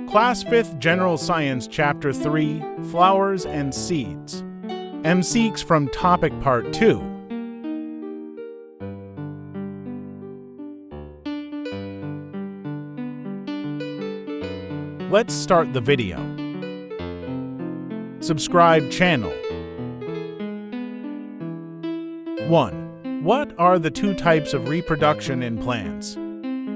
Class 5th General Science Chapter 3, Flowers and Seeds. MCQs from Topic Part 2. Let's start the video. Subscribe channel. 1. What are the two types of reproduction in plants?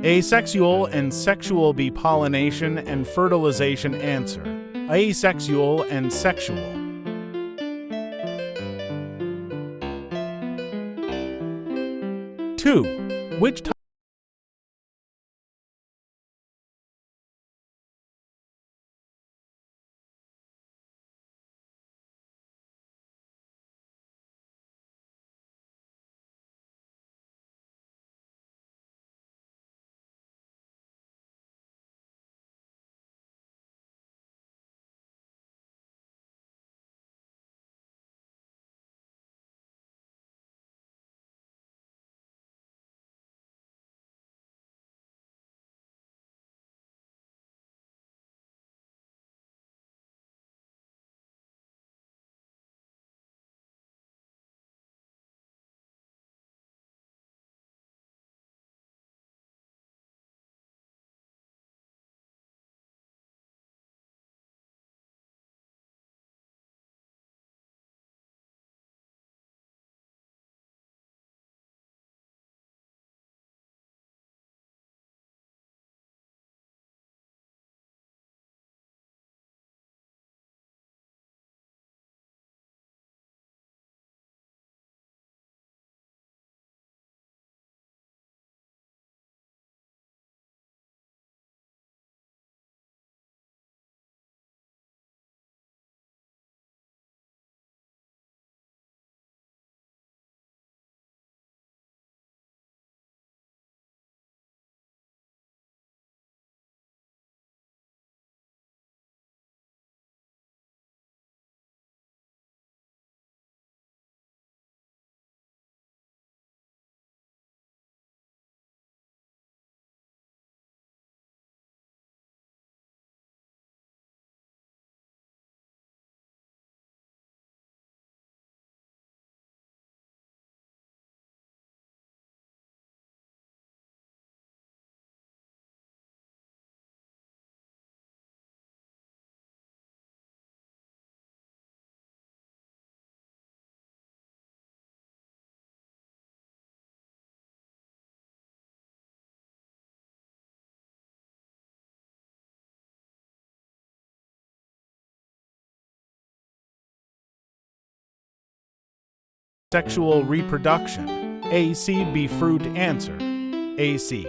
Asexual and sexual bee pollination and fertilization. Answer: asexual and sexual. 2. Which type sexual reproduction? A. Seed, B. Fruit. Answer: A. Seed.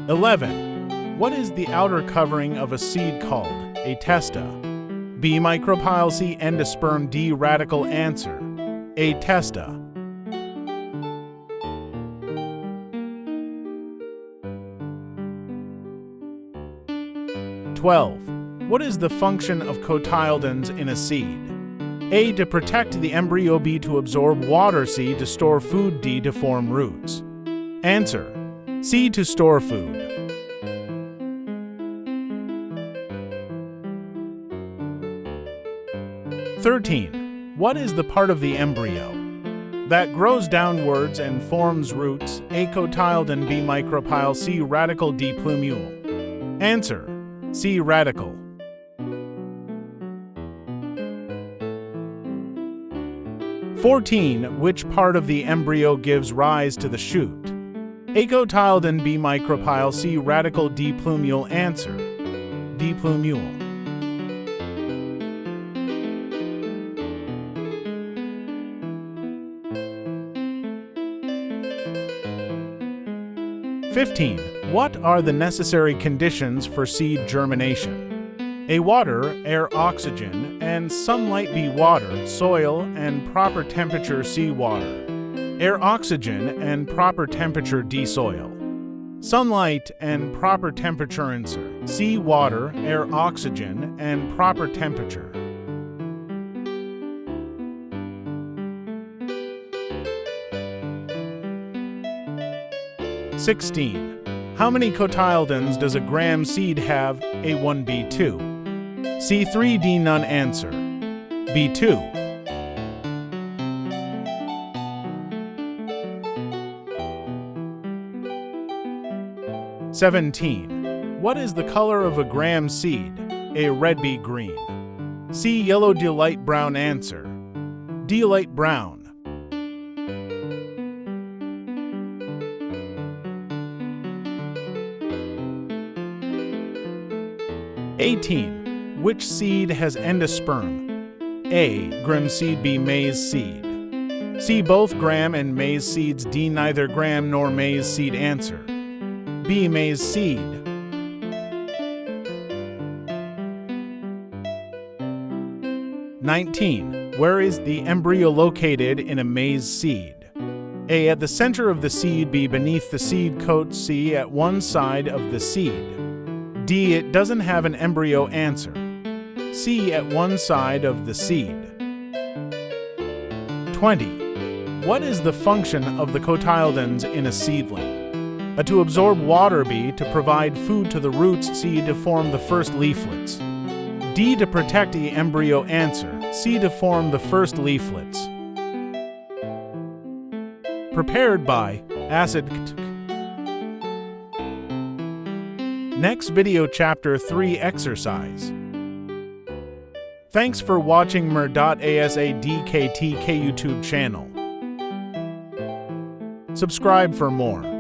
11. What is the outer covering of a seed called? A. Testa. B. Micropyle. C. Endosperm. D. Radicle. Answer: A. Testa. 12. What is the function of cotyledons in a seed? A. To protect the embryo. B. To absorb water. C. To store food. D. To form roots. Answer: C. To store food. 13. What is the part of the embryo that grows downwards and forms roots? A. Cotyledon. B. Micropyle. C. Radicle. D. Plumule. Answer: C. Radicle. 14. Which part of the embryo gives rise to the shoot? A. Cotyledon. B. Micropyle. C. Radicle. D. Plumule. Answer: D. Plumule. 15. What are the necessary conditions for seed germination? A. Water, air, oxygen, and sunlight. B. Water, soil, and proper temperature. C. Water, air, oxygen, and proper temperature. D. Soil, sunlight, and proper temperature. Answer: C. Water, air, oxygen, and proper temperature. 16. How many cotyledons does a gram seed have? A1, B2. C3, D, none. Answer B2. 17. What is the color of a gram seed? A, red, B, green. C, yellow, D, light brown. Answer D, light brown. 18. Which seed has endosperm? A, gram seed, B, maize seed. C, both gram and maize seeds. D, neither gram nor maize seed. Answer B, maize seed. 19. Where is the embryo located in a maize seed? A, at the center of the seed. B, beneath the seed coat. C, at one side of the seed. D, it doesn't have an embryo. Answer C, at one side of the seed. 20. What is the function of the cotyledons in a seedling? A, to absorb water. B, to provide food to the roots. C, to form the first leaflets. D, to protect the embryo. Answer C, to form the first leaflets. Prepared by Asad Ktk. Next video, Chapter 3 Exercise. Thanks for watching Asad Ktk YouTube channel. Subscribe for more.